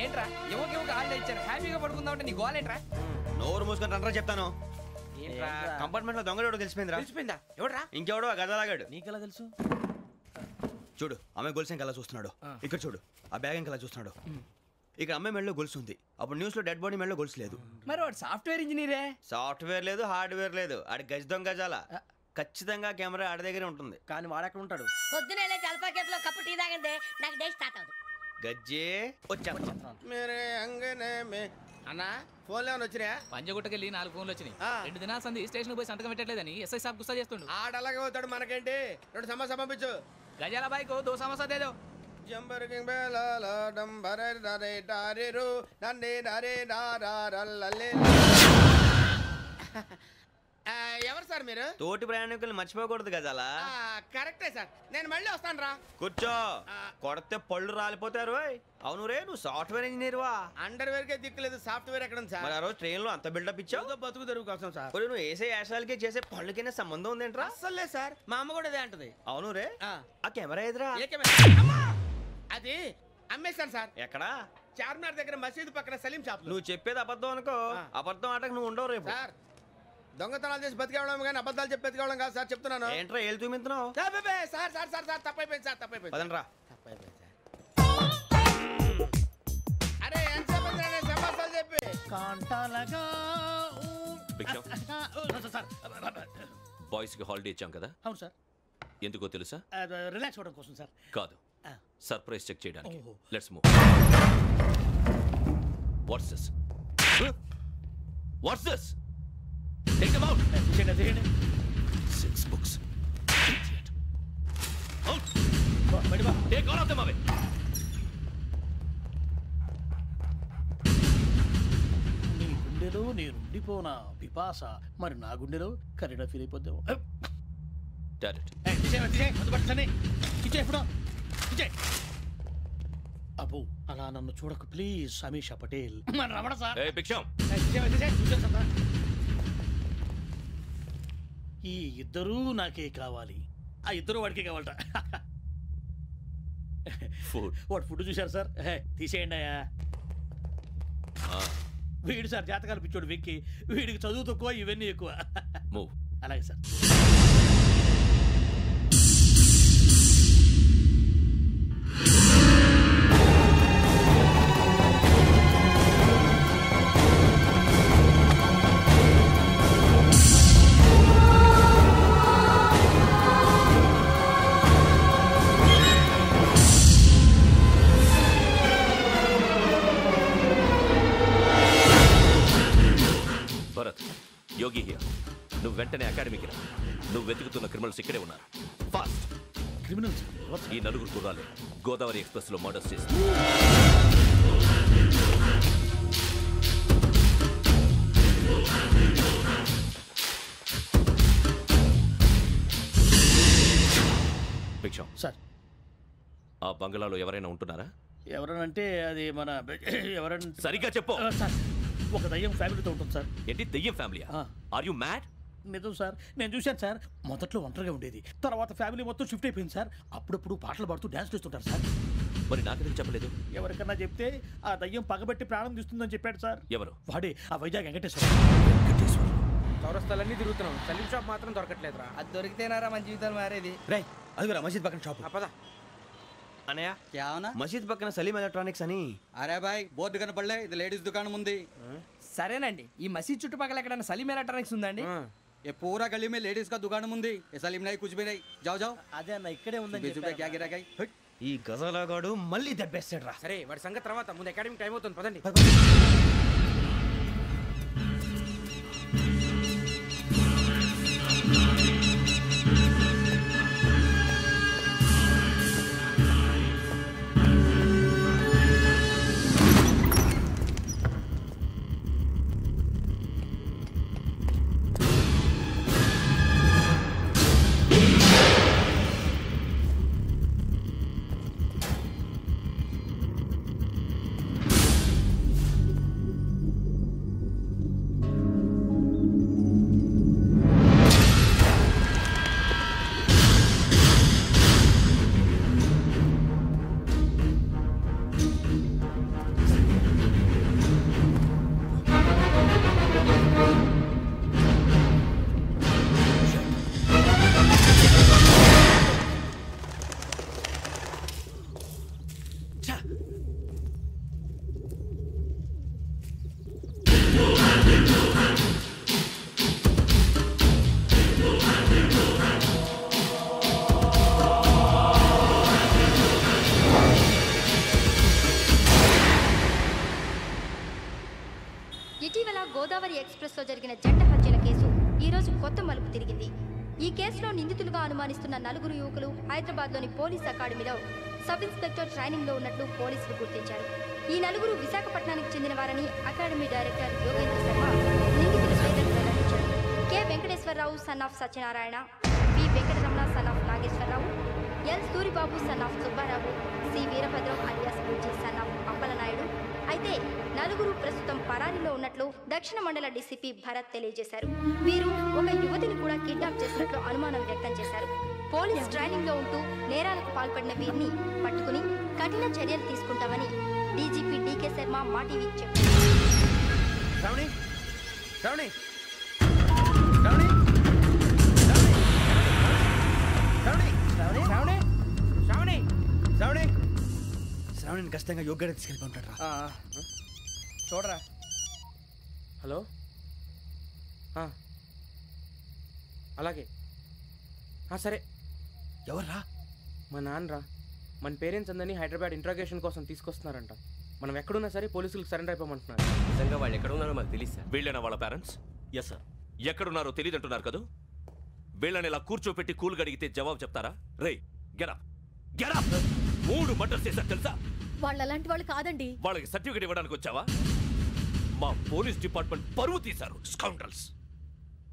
ఏంట్రా ఎవరికి ఆళ్ళు ఇచ్చారు? హ్యాపీగా పడుకుందాం అంటే నీ గోలేంట్రా? నోరు మూసుకొని రండ్రా చెప్తాను. కంపార్ట్మెంట్ లో దొంగడు తెలిసిపోయిందిరా. తెలిసిపోయిందా? ఎవడ్రా? ఇంకెవడో గదలాగాడు. నీకెలా తెలుసు? చూడు ఆమె గొలుసు ఇంకలా చూస్తున్నాడు. ఇక్కడ చూడు ఆ బ్యాగ్ ఇంకలా చూస్తున్నాడు. ఇక్కడ అమ్మాయి మెడలో గొలుసు ఉంది. అప్పుడు న్యూస్ లో డెడ్ బాడీ మెడలో గొలుసు లేదు. మరి వాడు సాఫ్ట్వేర్ ఇంజనీరే. సాఫ్ట్వేర్ లేదు, హార్డ్వేర్ లేదు. ఆడి గజ దొంగ గజాల. ఖచ్చితంగా కెమెరా ఆడి దగ్గరే ఉంటుంది. కానీ వాడెక్కడ ఉంటాడు? పొద్దునే జలపా కేఫ్లో కప్పు టీ తాగండి, నాకు డే స్టార్ట్ అవుతుంది. గజ్జే వచ్చా అన్నా ఫోన్లో ఏమైనా వచ్చినా? పంజగుట్టకెళ్ళి 4 ఫోన్లు వచ్చినాయి. 2 దినాల సంది స్టేషన్ పోయి సంతకం పెట్టలేదని ఎస్ఐ సాబ్ గుస్తా చేస్తుండు. ఆడలాగే పోతాడు, మనకేంటి? 2 సమస్య పంపించు. గజాల బైక్ 2 సమస్య దేదో. జంబరకింగ్ బేలాల డంబరే డరే డారేరు నండే డరే డారారల్లలే. ఎవరు సార్ మీరు? తోటి ప్రయాణికులు మర్చిపోకూడదు గజాల. కరెక్టే సార్, నేను మళ్ళీ వస్తాను రా. కూర్చో, కొడితే పళ్ళు రాలిపోతారు. అవును రే, నువ్వు సాఫ్ట్వేర్ ఇంజనీర్ వా? అండర్వేర్ కే దిక్కులేదు, సాఫ్ట్వేర్ ఎక్కడ ఉంది సార్? మరి ఆ రోజు ట్రైన్ లో అంత బిల్డప్ ఇచ్చావు. బతుకు తెరువు కోసం సార్. నువ్వు వేసే యాశాలకి చేసే పళ్ళకైనా సంబంధం ఉందేంట్రా? అస్సలే సార్, మా అమ్మ కూడా అదే అంటది. అవును రే, ఆ కెమెరా ఎదురా? అది అమ్మేశాను సార్. ఎక్కడా? చార్మినార్ దగ్గర మసీదు పక్కన సలీం షాప్. నువ్వు చెప్పేది అబద్ధం అనుకో. అబద్ధం ఆటకు నువ్వు ఉండవు రేపు. సార్ దొంగతనాలు చేసి బతికేవడం కానీ అబద్ధాలు చెప్పి బతికేవడం కాదు సార్, చెప్తున్నాను. ఏంట్రా ఏళ్ళు చూపించున్నావు? సార్ సార్ సార్ సార్ తప్పైపోయింది సార్, తప్పైపోయింది. పదండ్రా. తప్పైపోయింది సార్. అరే ఎంతసేపు సమాసాలు చెప్పి కాంటాలగా బాయ్స్ కి హాలిడే ఇచ్చాం కదా? అవును సార్. ఎందుకో తెలుసా? రిలాక్స్ అవ్వడం కోసం సార్. కాదు, సర్ప్రైజ్ చెక్ చేయడానికి. ఓహో. Let's move. What's this? What's this? Take them out. 6 books. Idiot. Out. Take all of them away. నీ గుండెలో నేనుండిపోనా పిపాస, మరి నా గుండెలో కరీడా ఫీల్ అయిపోద్దాము. అబ్బో అలా నన్ను చూడకు ప్లీజ్. సమీషా పటేల్. రమణ సార్. ఈ ఇద్దరూ నాకే కావాలి. ఆ ఇద్దరు వాడికే కావాలట. వాడు ఫుడ్ చూశారు సార్. తీసేయండి అయ్యా. వీడు సార్ జాతకాలు పిచ్చోడు వెక్కి. వీడికి చదువు తక్కువ, ఇవన్నీ ఎక్కువ. అలాగే సార్. Bharat, Yogi here. నువ్వు వెంటనే అకాడమీకి రా. నువ్వు వెతుకుతున్న క్రిమినల్స్ ఇక్కడే ఉన్నారు. Fast criminals. ఈ నలుగురు కుర్రాలు గోదావరి ఎక్స్ప్రెస్ లో మర్డర్స్ చేసి భిక్షం సార్, ఆ బంగ్లాలో ఎవరైనా ఉంటున్నారా? ఎవరనంటే అది మన ఎవరంటే సరిగ్గా చెప్పు సార్. ఒక దయ్యం ఫ్యామిలీతో ఉంటుంది సార్. ఏంటి దయ్యం ఫ్యామిలీ? Are you mad? నిజం సార్, నేను చూశాను సార్. మొదట్లో ఒంటరిగా ఉండేది, తర్వాత ఫ్యామిలీ మొత్తం షిఫ్ట్ అయిపోయింది సార్. అప్పుడప్పుడు పాటలు పాడుతూ డ్యాన్స్ చేస్తుంటారు సార్. మరి నాకెందుకు చెప్పలేదు? ఎవరికన్నా చెప్తే ఆ దయ్యం పగబెట్టి ప్రాణం తీస్తుందని చెప్పాడు సార్. ఎవరు? వాడే ఆ వైజాగ్ వెంకటేశ్వర. చౌరస్తాలన్నీ తిరుగుతున్నాం, సలీం షాప్ మాత్రం దొరకట్లేదురా. అది దొరికితేనారా మన జీవితాలు మారేది. రే అదిగురా మసీద్ పక్కన షాప్. పదా అనయా క్యా होना? మసీద్ పక్కన సలీం ఎలక్ట్రానిక్స్ అని. అరే భాయ్ బోర్డు కనపడలే, ఇది లేడీస్ దుకాణం ఉంది. సరేనండి, ఈ మసీద్ చుట్టుపక్కల ఎక్కడైనా సలీం ఎలక్ట్రానిక్స్ ఉందండి? ये पूरा गली में लेडीज का दुकान मुंदी, ये सलीम नहीं कुछ भी नहीं. जाओ जाओ. అదే అన్న ఇక్కడే ఉందని बीस रुपए क्या गिरा गई? ఈ గజాలగాడు మళ్ళీ దెబ్బేస్తాడు రా. సరే వాడి సంగతి తర్వాత, ముందు అకాడమిక్ టైం అవుతుంది పదండి. ఇటీవల గోదావరి ఎక్స్ప్రెస్ లో జరిగిన జంట హత్యల కేసు ఈ రోజు కొత్త మలుపు తిరిగింది. ఈ కేసులో నిందితులుగా అనుమానిస్తున్న నలుగురు యువకులు హైదరాబాద్లోని పోలీస్ అకాడమీలో సబ్ ఇన్స్పెక్టర్ ట్రైనింగ్ లో ఉన్నట్లు పోలీసులు గుర్తించారు. ఈ నలుగురు విశాఖపట్నానికి చెందిన వారని అకాడమీ డైరెక్టర్ యోగేంద్ర శర్మ నిందితుల పేర్లను వెల్లడించారు. K Venkateswararao son of Satyanarayana, P Venkataramana son of Nageswararao, L Suribabu son of Subbarao, C Veerabhadram alias Bujji son of Appalanaidu. అయితే నలుగురు ప్రస్తుతం పరారీలో ఉన్నట్లు దక్షిణ మండల డీసీపీ భరత్ తెలియజేశారు. వీరు ఒక యువతిని కూడా కిడ్నాప్ చేసినట్లు అనుమానం వ్యక్తం చేశారు. పోలీస్ ట్రైనింగ్ లో ఉంటూ నేరాలకు పాల్పడిన వీరిని పట్టుకుని కఠిన చర్యలు తీసుకుంటామని డీజీపీ డీకే శర్మ మా టీవీకి చెప్పారు. శ్రావణిని ఖచ్చితంగా యోగ్యత తీసుకెళ్ళిపోంటాడు రా. చూడరా. హలో, అలాగే సరే. ఎవర్రా? మా నాన్నరా. మన పేరెంట్స్ అందరినీ హైదరాబాద్ ఇంట్రాగేషన్ కోసం తీసుకొస్తున్నారంట. మనం ఎక్కడున్నా సరే పోలీసులకు సరెండర్ అయిపోమంటున్నారు. నిజంగా వాళ్ళు ఎక్కడ ఉన్నారో మాకు తెలియదు సార్. వీళ్ళేనా వాళ్ళ పేరెంట్స్? Yes sir. ఎక్కడున్నారో తెలియదు అంటున్నారు కదా. వీళ్ళని ఇలా కూర్చోపెట్టి కూల్ గడిగితే జవాబు చెప్తారా? రే గెటప్ గెటప్. 3 మర్డర్స్ చేశారు తెలుసా? వాళ్ళు అలాంటి వాళ్ళు కాదండి. వాళ్ళకి సర్టిఫికేట్ ఇవ్వడానికి వచ్చావా? మా పోలీస్ డిపార్ట్మెంట్ పరువు తీశారు స్కౌండ్రల్స్.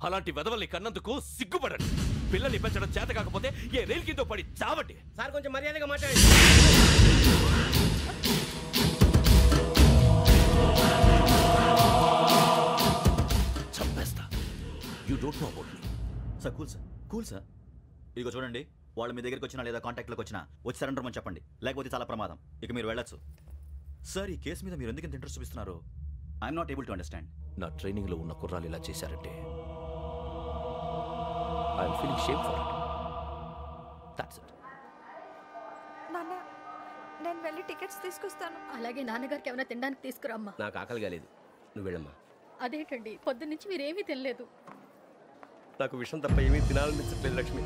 అలాంటి వెధవల్ని కన్నందుకు సిగ్గుపడండి. పిల్లల్ని పెంచడం చేత కాకపోతే ఏ రైలు కింద పడి చావండి. సార్ కొంచెం మర్యాదగా మాట్లాడండి. చంపేస్తా. You don't know about me. Sir cool sir, cool sir. ఇదిగో చూడండి, వాళ్ళు మీ దగ్గరికి వచ్చినా లేదా కాంటాక్ట్లోకి వచ్చినా వచ్చి సరెండర్ అని చెప్పండి, లేకపోతే చాలా ప్రమాదం. ఇక మీరు వెళ్ళొచ్చు. సార్, ఈ కేసు మీద మీరు ఎందుకు ఇంత ఇంట్రెస్ట్ చూపిస్తున్నారు? I'm not able to understand. నా ట్రైనింగ్లో ఉన్న కుర్రాలు ఇలా చేశారంటే I'm feeling shame for it. That's it. నాన్న, నేను వెళ్ళి టికెట్స్ తీసుకొస్తాను. అలాగే నాన్నగారికి ఏమైనా తినడానికి తీసుకురామ్మా. నాకు ఆకలి కాలేదు, నువ్వు వెళ్ళమ్మా. అదేంటండి, పొద్దున్నుంచి మీరేమీ తినలేదు. నాకు విషయం తప్ప ఏమీ తినాలనిపించట్లేదు లక్ష్మి.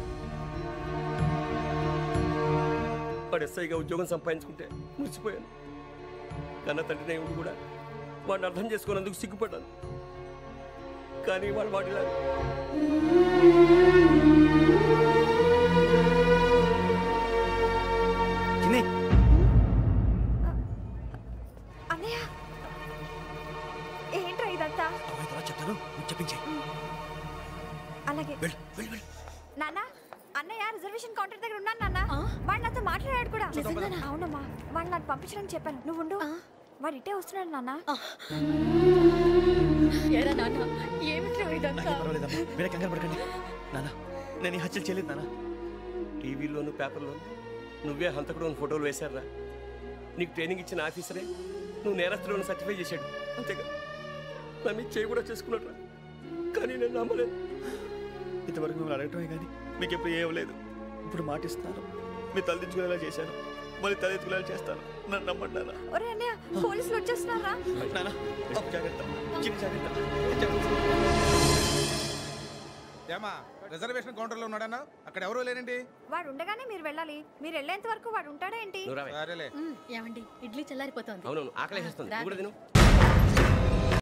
వాడు ఎస్ఐగా ఉద్యోగం సంపాదించుకుంటే మురిసిపోయాను. కన్న తండ్రినే ఉండి కూడా వాడిని అర్థం చేసుకున్నందుకు సిగ్గుపడ్డాను. కానీ వాడిలా చిన్ని అన్నయ్య ఏంట్రా ఇదంతా? చెప్తాను చెప్పించే. అలాగే నాన్న, అన్నయ్య రిజర్వేషన్ కౌంటర్ దగ్గర ఉన్నాను నాన్న. వాడు నాతో మాట్లాడాడు కూడా. అవునమ్మా, వాడు నాకు పంపించడానికి చెప్పాను. నువ్వు ఉండు, వాడు ఇటే వస్తున్నాడు నాన్న. మీరే కంగారు పడకండి నాన్న, నేను ఈ హత్యలు చేయలేదు నాన్న. టీవీలోను పేపర్లోను నువ్వే హంతకుడు ఫోటోలు వేశారా? నీకు ట్రైనింగ్ ఇచ్చిన ఆఫీసరే నువ్వు నేరస్తులను సర్టిఫై చేశాడు. అంతేగా నా మీద చేయి కూడా చేసుకున్నాడు. కానీ నేను నమ్మలేదు. ఇంతవరకు మిమ్మల్ని అడగటమే కానీ మీకు ఎప్పుడు ఏమలేదు. ఇప్పుడు మాటిస్తాను, మీరు తలదించుకునేలా చేశాను, మళ్ళీ తలెత్తుకునేలా చేస్తాను. నన్ను నమ్మండి నాన్న. ఒరే అన్నయ్య, పోలీసులు వచ్చేస్తున్నారా? నాన్న జాగ్రత్త, చిన్న జాగ్రత్త. ఏమా రిజర్వేషన్ కౌంటర్ లో ఉన్నాడన్నా? అక్కడ ఎవరూ లేనండి. వాడు ఉండగానే మీరు వెళ్ళాలి. మీరు వెళ్ళేంత వరకు వాడు ఉంటాడా ఏంటి? సరేలే. ఏమండి ఇడ్లీ చల్లారిపోతుంది. అవును, ఆకలేస్తుంది.